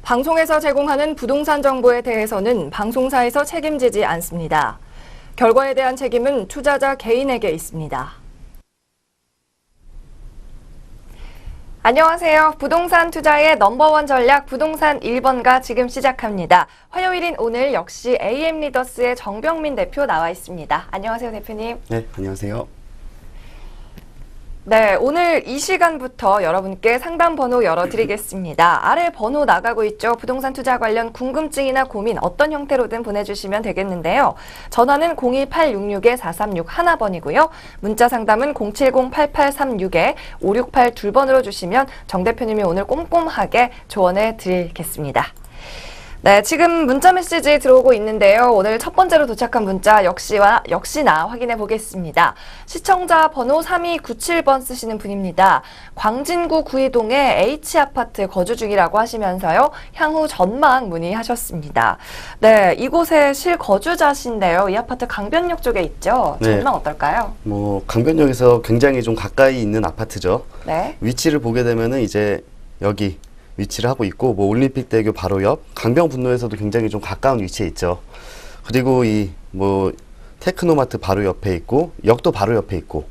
방송에서 제공하는 부동산 정보에 대해서는 방송사에서 책임지지 않습니다. 결과에 대한 책임은 투자자 개인에게 있습니다. 안녕하세요. 부동산 투자의 넘버원 전략 부동산 1번가 지금 시작합니다. 화요일인 오늘 역시 AM리더스의 정병민 대표 나와 있습니다. 안녕하세요, 대표님. 네, 안녕하세요. 네, 오늘 이 시간부터 여러분께 상담 번호 열어드리겠습니다. 아래 번호 나가고 있죠. 부동산 투자 관련 궁금증이나 고민 어떤 형태로든 보내주시면 되겠는데요. 전화는 02866-4361번이고요. 문자 상담은 070-8836-5682번으로 주시면 정 대표님이 오늘 꼼꼼하게 조언해 드리겠습니다. 네, 지금 문자 메시지 들어오고 있는데요. 오늘 첫 번째로 도착한 문자 역시나 확인해 보겠습니다. 시청자 번호 3297번 쓰시는 분입니다. 광진구 구이동에 H아파트 거주 중이라고 하시면서요. 향후 전망 문의하셨습니다. 네, 이곳에 실거주자신데요. 이 아파트 강변역 쪽에 있죠. 전망 네. 어떨까요? 강변역에서 굉장히 좀 가까이 있는 아파트죠. 네. 위치를 보게 되면은 이제 여기 위치를 하고 있고, 올림픽대교 바로 옆, 강변북로에서도 굉장히 좀 가까운 위치에 있죠. 그리고 테크노마트 바로 옆에 있고, 역도 바로 옆에 있고,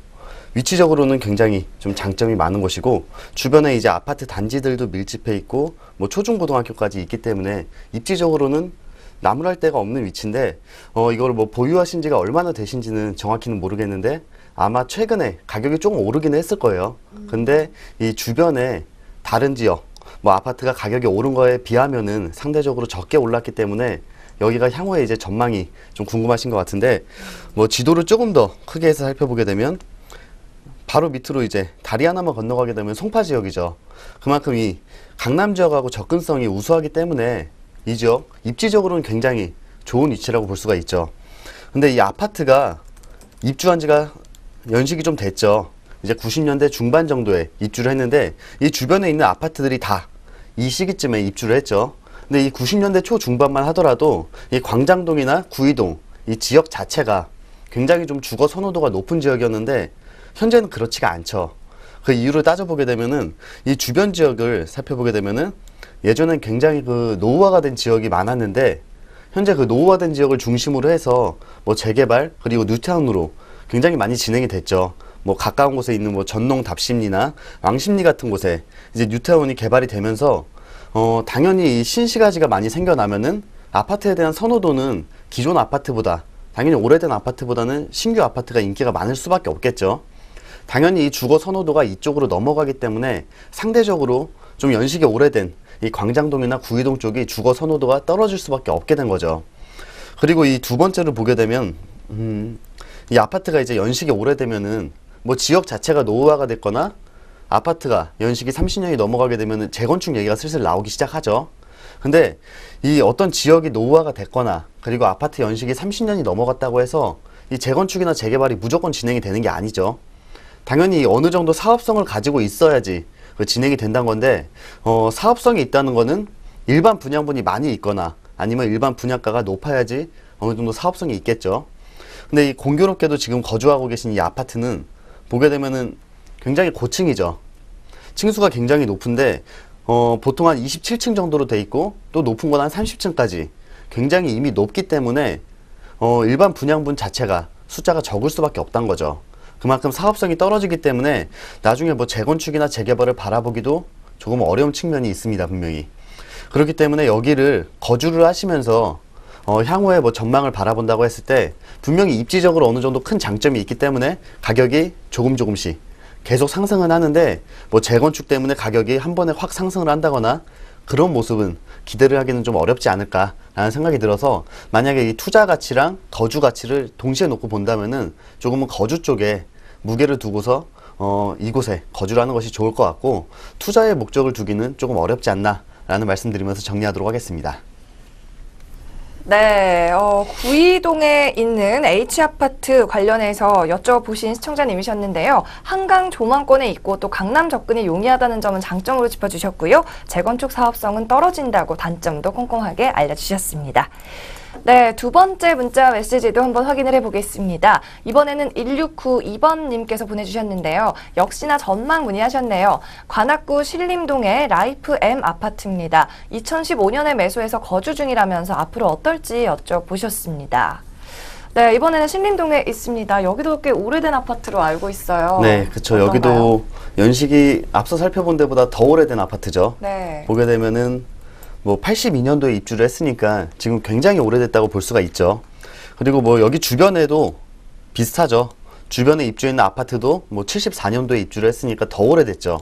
위치적으로는 굉장히 좀 장점이 많은 곳이고, 주변에 이제 아파트 단지들도 밀집해 있고, 초중고등학교까지 있기 때문에 입지적으로는 나무랄 데가 없는 위치인데, 이걸 보유하신 지가 얼마나 되신지는 정확히는 모르겠는데, 아마 최근에 가격이 조금 오르기는 했을 거예요. 근데 이 주변에 다른 지역, 아파트가 가격이 오른 거에 비하면은 상대적으로 적게 올랐기 때문에 여기가 향후에 이제 전망이 좀 궁금하신 것 같은데, 지도를 조금 더 크게 해서 살펴보게 되면 바로 밑으로 이제 다리 하나만 건너가게 되면 송파 지역이죠. 그만큼 이 강남 지역하고 접근성이 우수하기 때문에 이 지역 입지적으로는 굉장히 좋은 위치라고 볼 수가 있죠. 근데 이 아파트가 입주한 지가 연식이 좀 됐죠. 이제 90년대 중반 정도에 입주를 했는데, 이 주변에 있는 아파트들이 다 이 시기쯤에 입주를 했죠. 근데 이 90년대 초중반만 하더라도 이 광장동이나 구이동 이 지역 자체가 굉장히 좀 주거 선호도가 높은 지역이었는데, 현재는 그렇지가 않죠. 그 이유를 따져보게 되면은 이 주변 지역을 살펴보게 되면은 예전엔 굉장히 노후화가 된 지역이 많았는데, 현재 그 노후화된 지역을 중심으로 해서 재개발 그리고 뉴타운으로 굉장히 많이 진행이 됐죠. 가까운 곳에 있는 전농 답심리나 왕십리 같은 곳에 이제 뉴타운이 개발이 되면서 당연히 이 신시가지가 많이 생겨나면은 아파트에 대한 선호도는 기존 아파트보다, 당연히 오래된 아파트보다는 신규 아파트가 인기가 많을 수밖에 없겠죠. 당연히 이 주거 선호도가 이쪽으로 넘어가기 때문에 상대적으로 좀 연식이 오래된 이 광장동이나 구이동 쪽이 주거 선호도가 떨어질 수밖에 없게 된 거죠. 그리고 이 두 번째로 보게 되면 이 아파트가 이제 연식이 오래되면은 지역 자체가 노후화가 됐거나 아파트가 연식이 30년이 넘어가게 되면 재건축 얘기가 슬슬 나오기 시작하죠. 근데 이 어떤 지역이 노후화가 됐거나 그리고 아파트 연식이 30년이 넘어갔다고 해서 이 재건축이나 재개발이 무조건 진행이 되는 게 아니죠. 당연히 어느 정도 사업성을 가지고 있어야지 진행이 된다는 건데, 사업성이 있다는 거는 일반 분양분이 많이 있거나 아니면 일반 분양가가 높아야지 어느 정도 사업성이 있겠죠. 근데 이 공교롭게도 지금 거주하고 계신 이 아파트는 보게 되면은 굉장히 고층이죠. 층수가 굉장히 높은데 보통 한 27층 정도로 돼 있고, 또 높은 건 한 30층까지 굉장히 이미 높기 때문에 일반 분양분 자체가 숫자가 적을 수밖에 없다는 거죠. 그만큼 사업성이 떨어지기 때문에 나중에 재건축이나 재개발을 바라보기도 조금 어려운 측면이 있습니다, 분명히. 그렇기 때문에 여기를 거주를 하시면서 향후에 전망을 바라본다고 했을 때 분명히 입지적으로 어느 정도 큰 장점이 있기 때문에 가격이 조금씩 계속 상승은 하는데, 재건축 때문에 가격이 한 번에 확 상승을 한다거나 그런 모습은 기대를 하기는 좀 어렵지 않을까라는 생각이 들어서, 만약에 이 투자 가치랑 거주 가치를 동시에 놓고 본다면은 조금은 거주 쪽에 무게를 두고서 이곳에 거주를 하는 것이 좋을 것 같고, 투자의 목적을 두기는 조금 어렵지 않나라는 말씀드리면서 정리하도록 하겠습니다. 네, 구이동에 있는 H아파트 관련해서 여쭤보신 시청자님이셨는데요. 한강 조망권에 있고 또 강남 접근이 용이하다는 점은 장점으로 짚어주셨고요. 재건축 사업성은 떨어진다고 단점도 꼼꼼하게 알려주셨습니다. 네, 두 번째 문자 메시지도 한번 확인을 해보겠습니다. 이번에는 1692번님께서 보내주셨는데요. 역시나 전망 문의하셨네요. 관악구 신림동의 라이프 M 아파트입니다. 2015년에 매수해서 거주 중이라면서 앞으로 어떨지 여쭤보셨습니다. 네, 이번에는 신림동에 있습니다. 여기도 꽤 오래된 아파트로 알고 있어요. 네, 그렇죠. 어떤가요? 여기도 연식이 앞서 살펴본 데보다 더 오래된 아파트죠. 네. 보게 되면은 뭐 82년도에 입주를 했으니까 지금 굉장히 오래됐다고 볼 수가 있죠. 그리고 뭐 여기 주변에도 비슷하죠. 주변에 입주해 있는 아파트도 뭐 74년도에 입주를 했으니까 더 오래됐죠.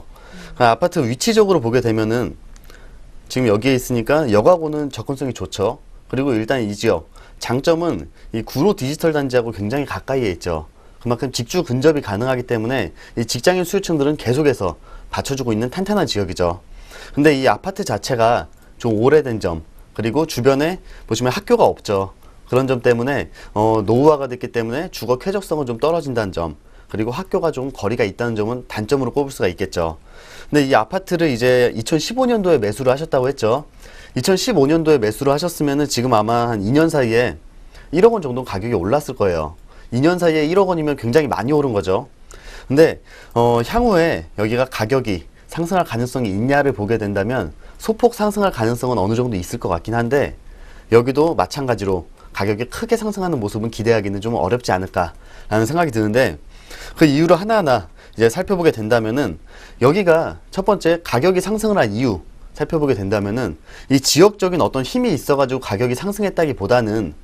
아파트 위치적으로 보게 되면은 지금 여기에 있으니까 역하고는 접근성이 좋죠. 그리고 일단 이 지역 장점은 이 구로 디지털 단지하고 굉장히 가까이에 있죠. 그만큼 직주 근접이 가능하기 때문에 이 직장인 수요층들은 계속해서 받쳐주고 있는 탄탄한 지역이죠. 근데 이 아파트 자체가 좀 오래된 점, 그리고 주변에 보시면 학교가 없죠. 그런 점 때문에 노후화가 됐기 때문에 주거 쾌적성은 좀 떨어진다는 점, 그리고 학교가 좀 거리가 있다는 점은 단점으로 꼽을 수가 있겠죠. 근데 이 아파트를 이제 2015년도에 매수를 하셨다고 했죠. 2015년도에 매수를 하셨으면은 지금 아마 한 2년 사이에 1억 원 정도 가격이 올랐을 거예요. 2년 사이에 1억 원이면 굉장히 많이 오른 거죠. 근데 향후에 여기가 가격이 상승할 가능성이 있냐를 보게 된다면 소폭 상승할 가능성은 어느 정도 있을 것 같긴 한데, 여기도 마찬가지로 가격이 크게 상승하는 모습은 기대하기는 좀 어렵지 않을까라는 생각이 드는데, 그 이유를 하나하나 이제 살펴보게 된다면은, 여기가 첫 번째 가격이 상승을 한 이유 살펴보게 된다면은 이 지역적인 어떤 힘이 있어가지고 가격이 상승했다기보다는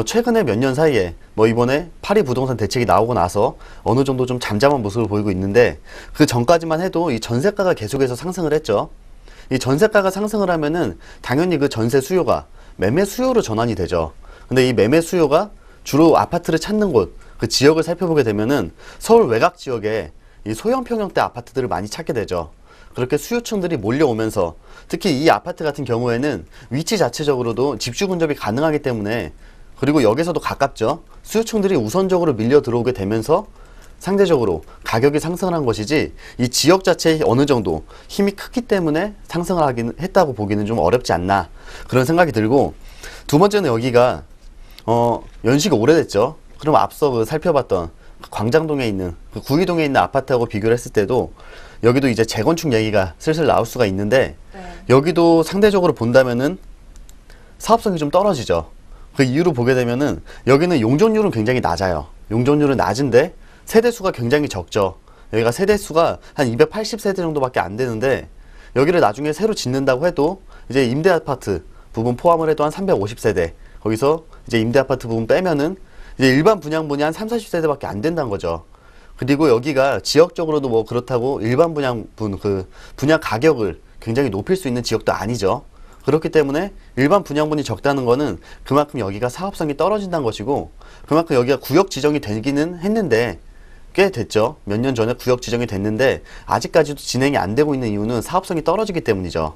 최근에 몇 년 사이에 뭐 이번에 파리 부동산 대책이 나오고 나서 어느 정도 좀 잠잠한 모습을 보이고 있는데, 그 전까지만 해도 이 전세가가 계속해서 상승을 했죠. 이 전세가가 상승을 하면은 당연히 그 전세 수요가 매매 수요로 전환이 되죠. 근데 이 매매 수요가 주로 아파트를 찾는 곳, 그 지역을 살펴보게 되면은 서울 외곽 지역에 이 소형 평형대 아파트들을 많이 찾게 되죠. 그렇게 수요층들이 몰려오면서 특히 이 아파트 같은 경우에는 위치 자체적으로도 집주 근접이 가능하기 때문에, 그리고 여기서도 가깝죠. 수요층들이 우선적으로 밀려 들어오게 되면서 상대적으로 가격이 상승을 한 것이지, 이 지역 자체에 어느 정도 힘이 크기 때문에 상승을 하긴 했다고 보기는 좀 어렵지 않나, 그런 생각이 들고, 두 번째는 여기가 연식이 오래됐죠. 그럼 앞서 그 살펴봤던 그 광장동에 있는 그 구이동에 있는 아파트하고 비교를 했을 때도 여기도 이제 재건축 얘기가 슬슬 나올 수가 있는데, 네. 여기도 상대적으로 본다면은 사업성이 좀 떨어지죠. 그 이유로 보게 되면은 여기는 용적률은 굉장히 낮아요. 용적률은 낮은데 세대수가 굉장히 적죠. 여기가 세대수가 한 280세대 정도밖에 안 되는데, 여기를 나중에 새로 짓는다고 해도 이제 임대아파트 부분 포함을 해도 한 350세대, 거기서 이제 임대아파트 부분 빼면은 이제 일반 분양분이 한 30-40세대밖에 안 된다는 거죠. 그리고 여기가 지역적으로도 뭐 그렇다고 일반 분양분 그 분양 가격을 굉장히 높일 수 있는 지역도 아니죠. 그렇기 때문에 일반 분양분이 적다는 거는 그만큼 여기가 사업성이 떨어진다는 것이고, 그만큼 여기가 구역 지정이 되기는 했는데, 꽤 됐죠. 몇 년 전에 구역 지정이 됐는데 아직까지도 진행이 안 되고 있는 이유는 사업성이 떨어지기 때문이죠.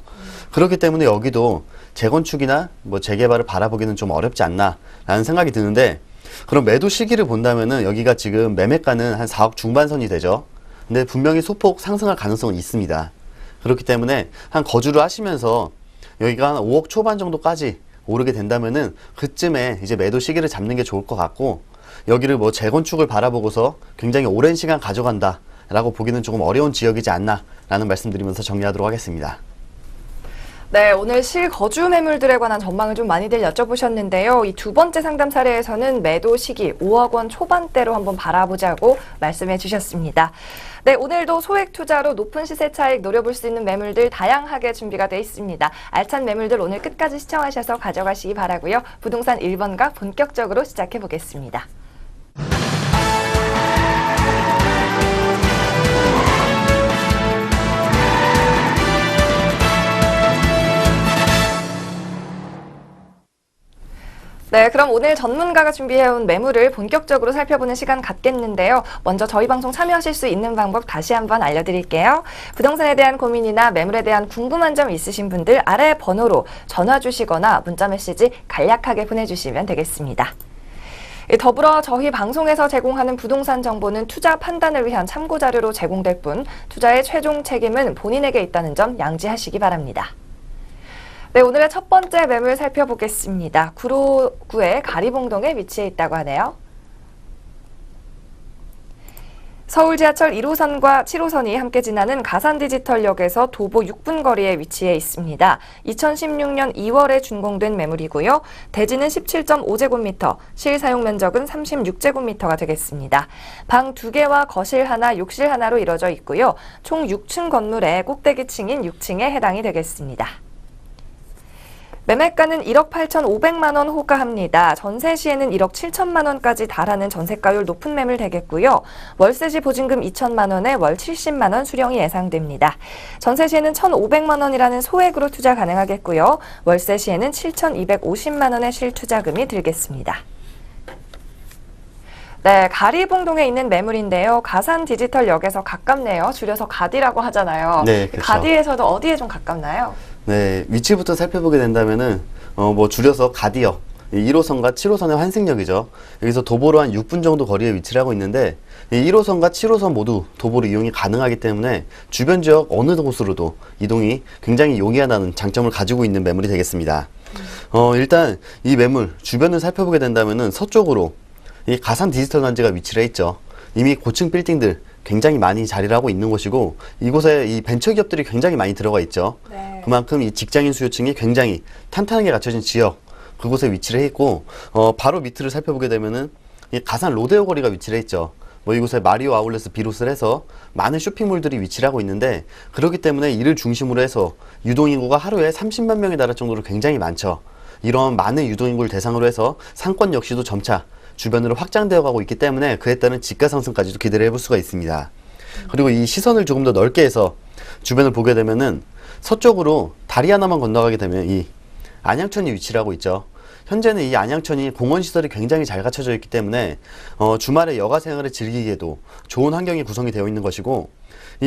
그렇기 때문에 여기도 재건축이나 뭐 재개발을 바라보기는 좀 어렵지 않나 라는 생각이 드는데, 그럼 매도 시기를 본다면은 여기가 지금 매매가는 한 4억 중반선이 되죠. 근데 분명히 소폭 상승할 가능성은 있습니다. 그렇기 때문에 한 거주를 하시면서 여기가 한 5억 초반 정도까지 오르게 된다면은 그쯤에 이제 매도 시기를 잡는 게 좋을 것 같고, 여기를 뭐 재건축을 바라보고서 굉장히 오랜 시간 가져간다 라고 보기는 조금 어려운 지역이지 않나 라는 말씀드리면서 정리하도록 하겠습니다. 네, 오늘 실거주 매물들에 관한 전망을 좀 많이들 여쭤보셨는데요. 이 두 번째 상담 사례에서는 매도 시기 5억 원 초반대로 한번 바라보자고 말씀해 주셨습니다. 네, 오늘도 소액 투자로 높은 시세 차익 노려볼 수 있는 매물들 다양하게 준비가 되어 있습니다. 알찬 매물들 오늘 끝까지 시청하셔서 가져가시기 바라고요. 부동산 1번가 본격적으로 시작해 보겠습니다. 네, 그럼 오늘 전문가가 준비해온 매물을 본격적으로 살펴보는 시간 갖겠는데요. 먼저 저희 방송 참여하실 수 있는 방법 다시 한번 알려드릴게요. 부동산에 대한 고민이나 매물에 대한 궁금한 점 있으신 분들 아래 번호로 전화 주시거나 문자 메시지 간략하게 보내주시면 되겠습니다. 더불어 저희 방송에서 제공하는 부동산 정보는 투자 판단을 위한 참고자료로 제공될 뿐 투자의 최종 책임은 본인에게 있다는 점 양지하시기 바랍니다. 네, 오늘의 첫 번째 매물 살펴보겠습니다. 구로구의 가리봉동에 위치해 있다고 하네요. 서울 지하철 1호선과 7호선이 함께 지나는 가산디지털역에서 도보 6분 거리에 위치해 있습니다. 2016년 2월에 준공된 매물이고요. 대지는 17.5제곱미터, 실사용 면적은 36제곱미터가 되겠습니다. 방 2개와 거실 하나, 욕실 하나로 이루어져 있고요. 총 6층 건물의 꼭대기층인 6층에 해당이 되겠습니다. 매매가는 1억 8,500만 원 호가합니다. 전세 시에는 1억 7천만 원까지 달하는 전세가율 높은 매물 되겠고요. 월세 시 보증금 2천만 원에 월 70만 원 수령이 예상됩니다. 전세 시에는 1,500만 원이라는 소액으로 투자 가능하겠고요. 월세 시에는 7,250만 원의 실투자금이 들겠습니다. 네, 가리봉동에 있는 매물인데요. 가산디지털역에서 가깝네요. 줄여서 가디라고 하잖아요. 네, 그렇죠. 가디에서도 어디에 좀 가깝나요? 네, 위치부터 살펴보게 된다면은 뭐 줄여서 가디역, 1호선과 7호선의 환승역이죠. 여기서 도보로 한 6분 정도 거리에 위치를 하고 있는데 이 1호선과 7호선 모두 도보로 이용이 가능하기 때문에 주변 지역 어느 곳으로도 이동이 굉장히 용이하다는 장점을 가지고 있는 매물이 되겠습니다. 일단 이 매물 주변을 살펴보게 된다면은 서쪽으로 이 가산 디지털 단지가 위치를 해 있죠. 이미 고층 빌딩들 굉장히 많이 자리를 하고 있는 곳이고 이곳에 이 벤처 기업들이 굉장히 많이 들어가 있죠. 네. 그만큼 이 직장인 수요층이 굉장히 탄탄하게 갖춰진 지역 그곳에 위치를 해 있고 바로 밑을 살펴보게 되면은 이 가산 로데오 거리가 위치를 해 있죠. 뭐 이곳에 마리오 아울렛을 비롯을 해서 많은 쇼핑몰들이 위치를 하고 있는데 그렇기 때문에 이를 중심으로 해서 유동인구가 하루에 30만 명에 달할 정도로 굉장히 많죠. 이런 많은 유동인구를 대상으로 해서 상권 역시도 점차 주변으로 확장되어 가고 있기 때문에 그에 따른 집가 상승까지도 기대를 해볼 수가 있습니다. 그리고 이 시선을 조금 더 넓게 해서 주변을 보게 되면은 서쪽으로 다리 하나만 건너가게 되면 이 안양천이 위치를 하고 있죠. 현재는 이 안양천이 공원시설이 굉장히 잘 갖춰져 있기 때문에 주말에 여가 생활을 즐기기에도 좋은 환경이 구성이 되어 있는 것이고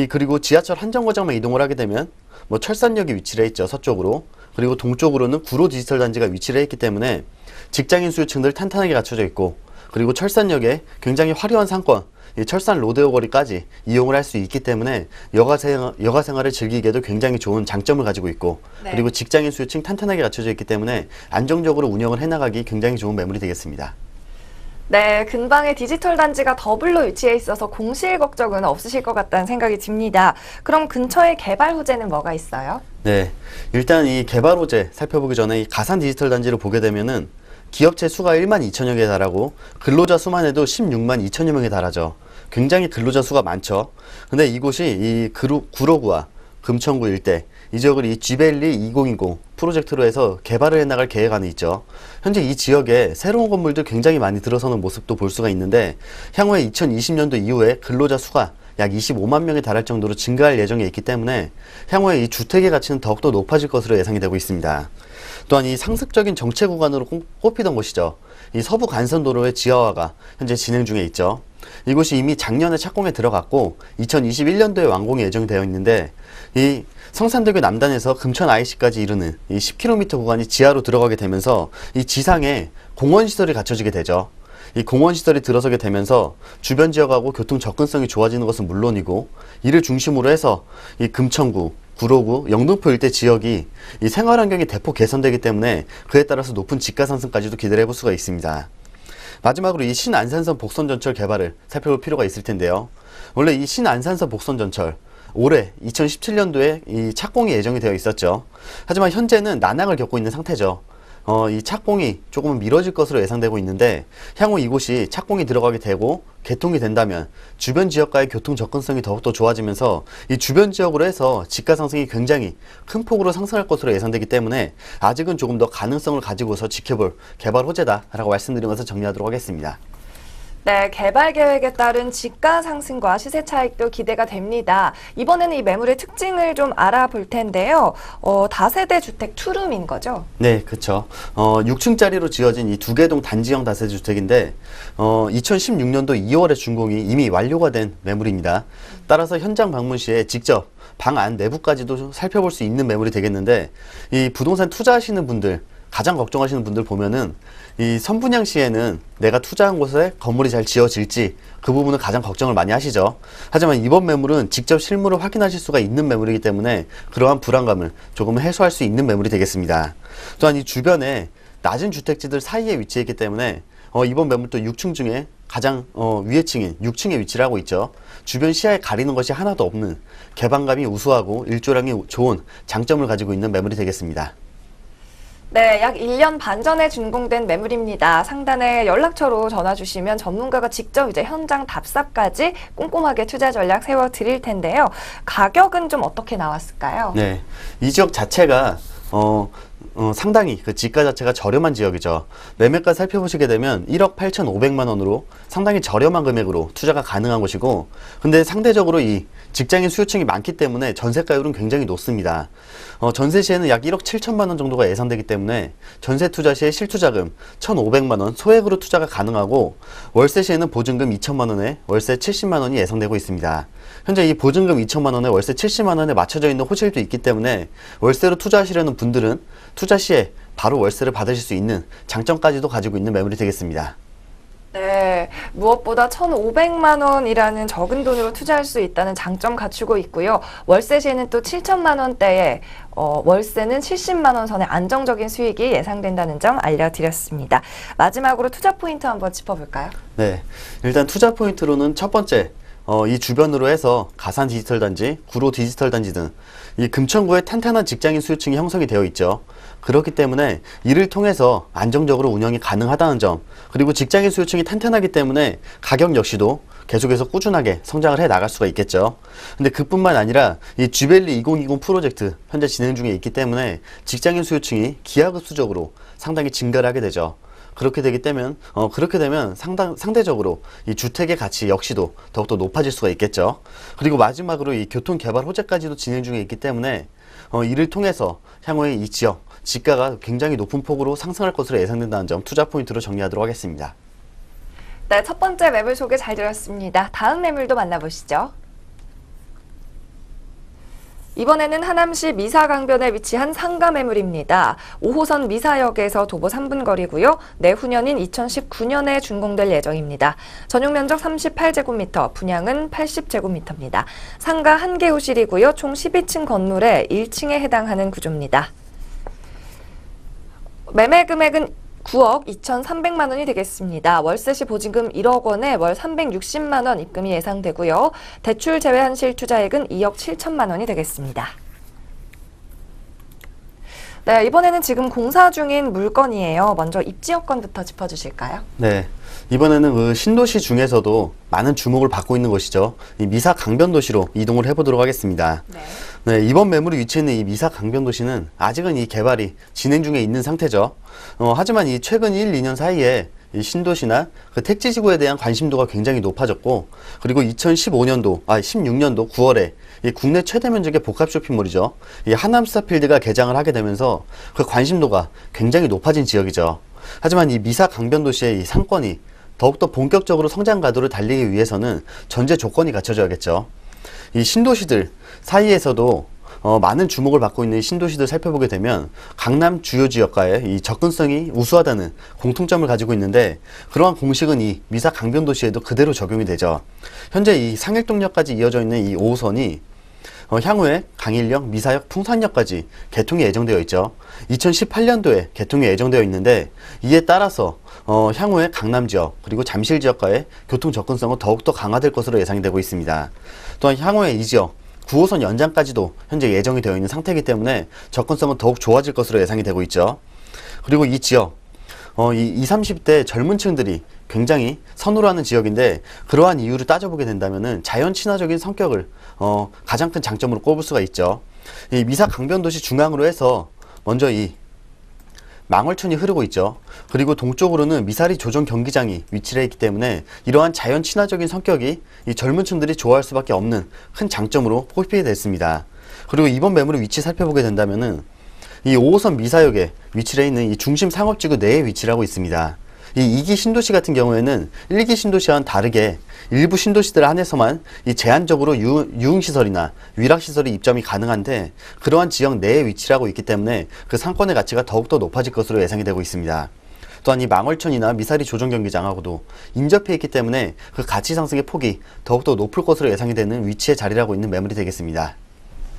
그리고 지하철 한 정거장만 이동을 하게 되면 뭐 철산역이 위치를 해 있죠. 서쪽으로. 그리고 동쪽으로는 구로 디지털 단지가 위치를 해 있기 때문에 직장인 수요층들 탄탄하게 갖춰져 있고 그리고 철산역에 굉장히 화려한 상권 이 철산 로데오 거리까지 이용을 할 수 있기 때문에 여가 생활을 즐기기에도 굉장히 좋은 장점을 가지고 있고 네. 그리고 직장인 수요층 탄탄하게 갖춰져 있기 때문에 안정적으로 운영을 해나가기 굉장히 좋은 매물이 되겠습니다. 네, 근방에 디지털 단지가 더블로 위치해 있어서 공실 걱정은 없으실 것 같다는 생각이 듭니다. 그럼 근처에 개발 호재는 뭐가 있어요? 네, 일단 이 개발 호재 살펴보기 전에 이 가산 디지털 단지를 보게 되면은 기업체 수가 1만 2천여 개에 달하고 근로자 수만 해도 16만 2천여 명에 달하죠. 굉장히 근로자 수가 많죠. 근데 이곳이 이 구로구와 금천구 일대 이 지역을 이 G밸리 2020 프로젝트로 해서 개발을 해나갈 계획안이 있죠. 현재 이 지역에 새로운 건물들 굉장히 많이 들어서는 모습도 볼 수가 있는데 향후에 2020년도 이후에 근로자 수가 약 25만 명에 달할 정도로 증가할 예정에 있기 때문에 향후에 이 주택의 가치는 더욱더 높아질 것으로 예상이 되고 있습니다. 또한 이 상습적인 정체 구간으로 꼽히던 곳이죠. 이 서부 간선도로의 지하화가 현재 진행 중에 있죠. 이곳이 이미 작년에 착공에 들어갔고 2021년도에 완공이 예정되어 있는데 이 성산대교 남단에서 금천 IC까지 이르는 이 10km 구간이 지하로 들어가게 되면서 이 지상에 공원시설이 갖춰지게 되죠. 이 공원시설이 들어서게 되면서 주변 지역하고 교통 접근성이 좋아지는 것은 물론이고 이를 중심으로 해서 이 금천구, 구로구, 영등포 일대 지역이 이 생활환경이 대폭 개선되기 때문에 그에 따라서 높은 집가 상승까지도 기대를 해볼 수가 있습니다. 마지막으로 이 신안산선 복선전철 개발을 살펴볼 필요가 있을 텐데요. 원래 이 신안산선 복선전철 올해 2017년도에 이 착공이 예정이 되어 있었죠. 하지만 현재는 난항을 겪고 있는 상태죠. 이 착공이 조금은 미뤄질 것으로 예상되고 있는데 향후 이곳이 착공이 들어가게 되고 개통이 된다면 주변 지역과의 교통 접근성이 더욱더 좋아지면서 이 주변 지역으로 해서 집가 상승이 굉장히 큰 폭으로 상승할 것으로 예상되기 때문에 아직은 조금 더 가능성을 가지고서 지켜볼 개발 호재다라고 말씀드리면서 정리하도록 하겠습니다. 네, 개발 계획에 따른 집가 상승과 시세 차익도 기대가 됩니다. 이번에는 이 매물의 특징을 좀 알아볼 텐데요. 다세대 주택 투룸인 거죠? 네, 그렇죠. 6층짜리로 지어진 이 두 개동 단지형 다세대 주택인데 2016년도 2월에 준공이 이미 완료가 된 매물입니다. 따라서 현장 방문 시에 직접 방 안 내부까지도 살펴볼 수 있는 매물이 되겠는데 이 부동산 투자하시는 분들 가장 걱정하시는 분들 보면은 이 선분양 시에는 내가 투자한 곳에 건물이 잘 지어질지 그 부분을 가장 걱정을 많이 하시죠. 하지만 이번 매물은 직접 실물을 확인하실 수가 있는 매물이기 때문에 그러한 불안감을 조금 해소할 수 있는 매물이 되겠습니다. 또한 이 주변에 낮은 주택지들 사이에 위치해 있기 때문에 이번 매물도 6층 중에 가장 위에 층인 6층에 위치를 하고 있죠. 주변 시야에 가리는 것이 하나도 없는 개방감이 우수하고 일조량이 좋은 장점을 가지고 있는 매물이 되겠습니다. 네, 약 1년 반 전에 준공된 매물입니다. 상단에 연락처로 전화 주시면 전문가가 직접 이제 현장 답사까지 꼼꼼하게 투자 전략 세워 드릴 텐데요. 가격은 좀 어떻게 나왔을까요? 네, 이 지역 자체가 상당히 그 지가 자체가 저렴한 지역이죠. 매매가 살펴보시게 되면 1억 8,500만 원으로 상당히 저렴한 금액으로 투자가 가능한 곳이고, 근데 상대적으로 이 직장인 수요층이 많기 때문에 전세가율은 굉장히 높습니다. 전세 시에는 약 1억 7천만 원 정도가 예상되기 때문에 전세 투자 시에 실투자금 1,500만 원 소액으로 투자가 가능하고, 월세 시에는 보증금 2천만 원에 월세 70만 원이 예상되고 있습니다. 현재 이 보증금 2천만 원에 월세 70만 원에 맞춰져 있는 호실도 있기 때문에 월세로 투자하시려는 분들은 투자 시에 바로 월세를 받으실 수 있는 장점까지도 가지고 있는 매물이 되겠습니다. 네, 무엇보다 1,500만 원이라는 적은 돈으로 투자할 수 있다는 장점 갖추고 있고요. 월세 시에는 또 7천만 원대에 월세는 70만 원 선의 안정적인 수익이 예상된다는 점 알려드렸습니다. 마지막으로 투자 포인트 한번 짚어볼까요? 네, 일단 투자 포인트로는 첫 번째, 이 주변으로 해서 가산 디지털 단지, 구로 디지털 단지 등 이 금천구에 탄탄한 직장인 수요층이 형성이 되어 있죠. 그렇기 때문에 이를 통해서 안정적으로 운영이 가능하다는 점, 그리고 직장인 수요층이 탄탄하기 때문에 가격 역시도 계속해서 꾸준하게 성장을 해 나갈 수가 있겠죠. 근데 그뿐만 아니라 이 주벨리 2020 프로젝트 현재 진행 중에 있기 때문에 직장인 수요층이 기하급수적으로 상당히 증가를 하게 되죠. 그렇게 되면 상대적으로 이 주택의 가치 역시도 더욱더 높아질 수가 있겠죠. 그리고 마지막으로 이 교통개발 호재까지도 진행 중에 있기 때문에 이를 통해서 향후에 이 지역 지가가 굉장히 높은 폭으로 상승할 것으로 예상된다는 점 투자 포인트로 정리하도록 하겠습니다. 네, 첫 번째 매물 소개 잘 들었습니다. 다음 매물도 만나보시죠. 이번에는 하남시 미사강변에 위치한 상가 매물입니다. 5호선 미사역에서 도보 3분 거리고요. 내후년인 2019년에 준공될 예정입니다. 전용 면적 38제곱미터, 분양은 80제곱미터입니다. 상가 1개 호실이고요. 총 12층 건물의 1층에 해당하는 구조입니다. 매매 금액은 9억 2,300만 원이 되겠습니다. 월세 시 보증금 1억 원에 월 360만 원 입금이 예상되고요. 대출 제외한 실투자액은 2억 7천만 원이 되겠습니다. 네, 이번에는 지금 공사 중인 물건이에요. 먼저 입지 여건부터 짚어주실까요? 네, 이번에는 그 신도시 중에서도 많은 주목을 받고 있는 것이죠. 이 미사 강변도시로 이동을 해보도록 하겠습니다. 네, 이번 매물이 위치해 있는 이 미사 강변도시는 아직은 이 개발이 진행 중에 있는 상태죠. 하지만 이 최근 1, 2년 사이에 이 신도시나 그 택지지구에 대한 관심도가 굉장히 높아졌고, 그리고 16년도 9월에 이 국내 최대 면적의 복합 쇼핑몰이죠. 이 하남스타필드가 개장을 하게 되면서 그 관심도가 굉장히 높아진 지역이죠. 하지만 이 미사 강변도시의 이 상권이 더욱더 본격적으로 성장 가도를 달리기 위해서는 전제 조건이 갖춰져야겠죠. 이 신도시들 사이에서도 많은 주목을 받고 있는 신도시들 살펴보게 되면 강남 주요 지역과의 이 접근성이 우수하다는 공통점을 가지고 있는데, 그러한 공식은 이 미사 강변도시에도 그대로 적용이 되죠. 현재 이 상일동역까지 이어져 있는 이 5호선이 향후에 강일역, 미사역, 풍산역까지 개통이 예정되어 있죠. 2018년도에 개통이 예정되어 있는데, 이에 따라서 향후에 강남 지역 그리고 잠실 지역과의 교통 접근성은 더욱더 강화될 것으로 예상이 되고 있습니다. 또한 향후에 이 지역 9호선 연장까지도 현재 예정이 되어 있는 상태이기 때문에 접근성은 더욱 좋아질 것으로 예상이 되고 있죠. 그리고 이 지역 이 20, 30대 젊은 층들이 굉장히 선호를 하는 지역인데, 그러한 이유를 따져보게 된다면은 자연 친화적인 성격을 가장 큰 장점으로 꼽을 수가 있죠. 이 미사 강변도시 중앙으로 해서 먼저 이 망월천이 흐르고 있죠. 그리고 동쪽으로는 미사리 조정 경기장이 위치해 있기 때문에 이러한 자연 친화적인 성격이 이 젊은 층들이 좋아할 수밖에 없는 큰 장점으로 꼽히게 됐습니다. 그리고 이번 매물의 위치 살펴보게 된다면은 이 5호선 미사역에 위치해 있는 이 중심 상업지구 내에 위치를 하고 있습니다. 이 2기 신도시 같은 경우에는 1기 신도시와는 다르게 일부 신도시들 안에서만 이 제한적으로 유흥시설이나 위락시설이 입점이 가능한데 그러한 지역 내에 위치를 하고 있기 때문에 그 상권의 가치가 더욱더 높아질 것으로 예상이 되고 있습니다. 또한 이 망월천이나 미사리 조정경기장하고도 인접해 있기 때문에 그 가치 상승의 폭이 더욱더 높을 것으로 예상이 되는 위치에 자리를 하고 있는 매물이 되겠습니다.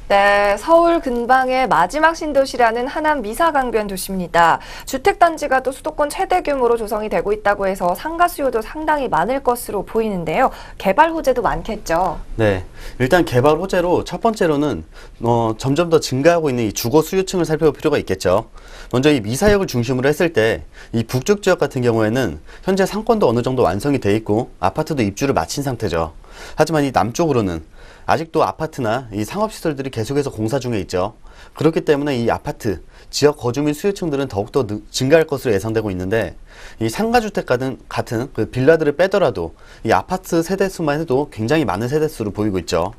네, 서울 근방의 마지막 신도시라는 하남 미사강변 도시입니다. 주택단지가 또 수도권 최대 규모로 조성이 되고 있다고 해서 상가 수요도 상당히 많을 것으로 보이는데요. 개발 호재도 많겠죠. 네, 일단 개발 호재로 첫 번째로는 점점 더 증가하고 있는 이 주거 수요층을 살펴볼 필요가 있겠죠. 먼저 이 미사역을 중심으로 했을 때 이 북쪽 지역 같은 경우에는 현재 상권도 어느 정도 완성이 돼 있고 아파트도 입주를 마친 상태죠. 하지만 이 남쪽으로는 아직도 아파트나 이 상업시설들이 계속해서 공사 중에 있죠. 그렇기 때문에 이 아파트, 지역 거주민 수요층들은 더욱더 증가할 것으로 예상되고 있는데 이 상가주택 같은 그 빌라들을 빼더라도 이 아파트 세대수만 해도 굉장히 많은 세대수를 보이고 있죠.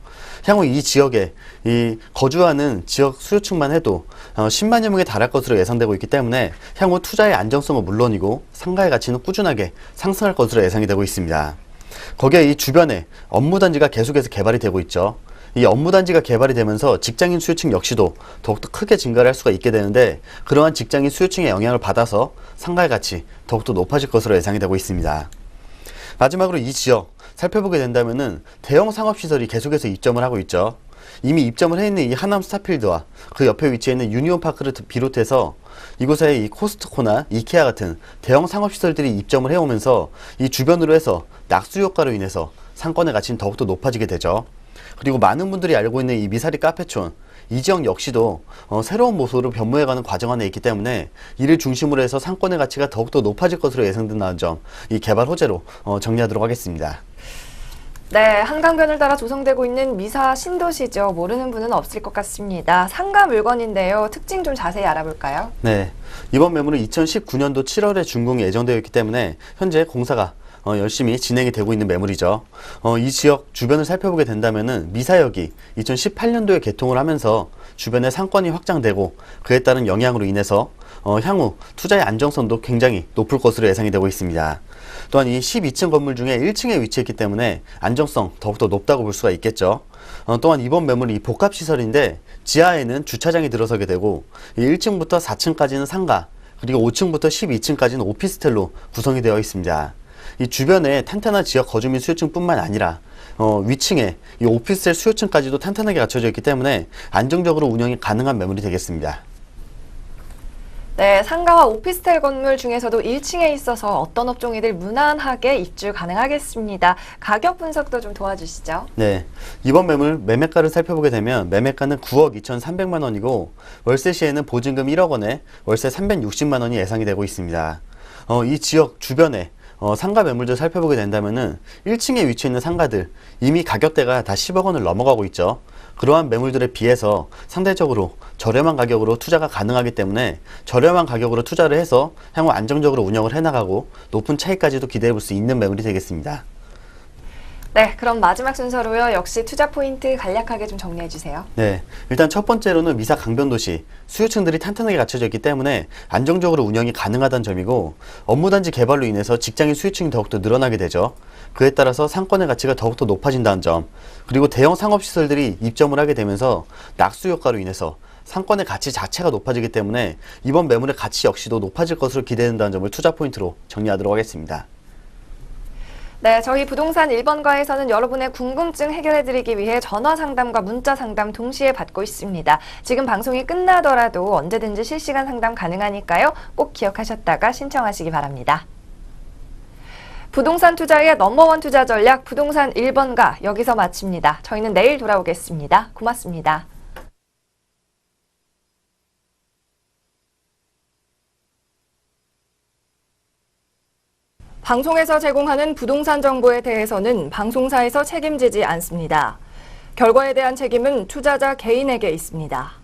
향후 이 지역에 이 거주하는 지역 수요층만 해도 10만여 명에 달할 것으로 예상되고 있기 때문에 향후 투자의 안정성은 물론이고 상가의 가치는 꾸준하게 상승할 것으로 예상이 되고 있습니다. 거기에 이 주변에 업무단지가 계속해서 개발이 되고 있죠. 이 업무단지가 개발이 되면서 직장인 수요층 역시도 더욱더 크게 증가를 할 수가 있게 되는데 그러한 직장인 수요층의 영향을 받아서 상가의 가치 더욱더 높아질 것으로 예상이 되고 있습니다. 마지막으로 이 지역 살펴보게 된다면은 대형 상업시설이 계속해서 입점을 하고 있죠. 이미 입점을 해 있는 이 하남 스타필드와 그 옆에 위치해 있는 유니온파크를 비롯해서 이곳에 이 코스트코나 이케아 같은 대형 상업시설들이 입점을 해오면서 이 주변으로 해서 낙수 효과로 인해서 상권의 가치는 더욱더 높아지게 되죠. 그리고 많은 분들이 알고 있는 이 미사리 카페촌, 이 지역 역시도 새로운 모습으로 변모해가는 과정 안에 있기 때문에 이를 중심으로 해서 상권의 가치가 더욱더 높아질 것으로 예상된다는 점, 이 개발 호재로 정리하도록 하겠습니다. 네, 한강변을 따라 조성되고 있는 미사 신도시죠. 모르는 분은 없을 것 같습니다. 상가 물건인데요. 특징 좀 자세히 알아볼까요? 네, 이번 매물은 2019년도 7월에 준공이 예정되어 있기 때문에 현재 공사가 열심히 진행이 되고 있는 매물이죠. 이 지역 주변을 살펴보게 된다면은 미사역이 2018년도에 개통을 하면서 주변에 상권이 확장되고 그에 따른 영향으로 인해서 향후 투자의 안정성도 굉장히 높을 것으로 예상이 되고 있습니다. 또한 이 12층 건물 중에 1층에 위치했기 때문에 안정성 더욱더 높다고 볼 수가 있겠죠. 또한 이번 매물이 복합시설인데 지하에는 주차장이 들어서게 되고 1층부터 4층까지는 상가, 그리고 5층부터 12층까지는 오피스텔로 구성이 되어 있습니다. 이 주변에 탄탄한 지역 거주민 수요층뿐만 아니라 위층에 이 오피스텔 수요층까지도 탄탄하게 갖춰져 있기 때문에 안정적으로 운영이 가능한 매물이 되겠습니다. 네, 상가와 오피스텔 건물 중에서도 1층에 있어서 어떤 업종이들 무난하게 입주 가능하겠습니다. 가격 분석도 좀 도와주시죠. 네, 이번 매물 매매가를 살펴보게 되면 매매가는 9억 2,300만 원이고 월세 시에는 보증금 1억 원에 월세 360만 원이 예상이 되고 있습니다. 이 지역 주변에 상가 매물들 살펴보게 된다면은 1층에 위치해 있는 상가들 이미 가격대가 다 10억 원을 넘어가고 있죠. 그러한 매물들에 비해서 상대적으로 저렴한 가격으로 투자가 가능하기 때문에 저렴한 가격으로 투자를 해서 향후 안정적으로 운영을 해나가고 높은 차익까지도 기대해 볼 수 있는 매물이 되겠습니다. 네, 그럼 마지막 순서로요. 역시 투자 포인트 간략하게 좀 정리해 주세요. 네, 일단 첫 번째로는 미사 강변도시 수요층들이 탄탄하게 갖춰져 있기 때문에 안정적으로 운영이 가능하다는 점이고 업무단지 개발로 인해서 직장인 수요층이 더욱더 늘어나게 되죠. 그에 따라서 상권의 가치가 더욱더 높아진다는 점, 그리고 대형 상업시설들이 입점을 하게 되면서 낙수 효과로 인해서 상권의 가치 자체가 높아지기 때문에 이번 매물의 가치 역시도 높아질 것으로 기대된다는 점을 투자 포인트로 정리하도록 하겠습니다. 네, 저희 부동산 1번가에서는 여러분의 궁금증 해결해드리기 위해 전화 상담과 문자 상담 동시에 받고 있습니다. 지금 방송이 끝나더라도 언제든지 실시간 상담 가능하니까요. 꼭 기억하셨다가 신청하시기 바랍니다. 부동산 투자의 넘버원 투자 전략 부동산 1번가 여기서 마칩니다. 저희는 내일 돌아오겠습니다. 고맙습니다. 방송에서 제공하는 부동산 정보에 대해서는 방송사에서 책임지지 않습니다. 결과에 대한 책임은 투자자 개인에게 있습니다.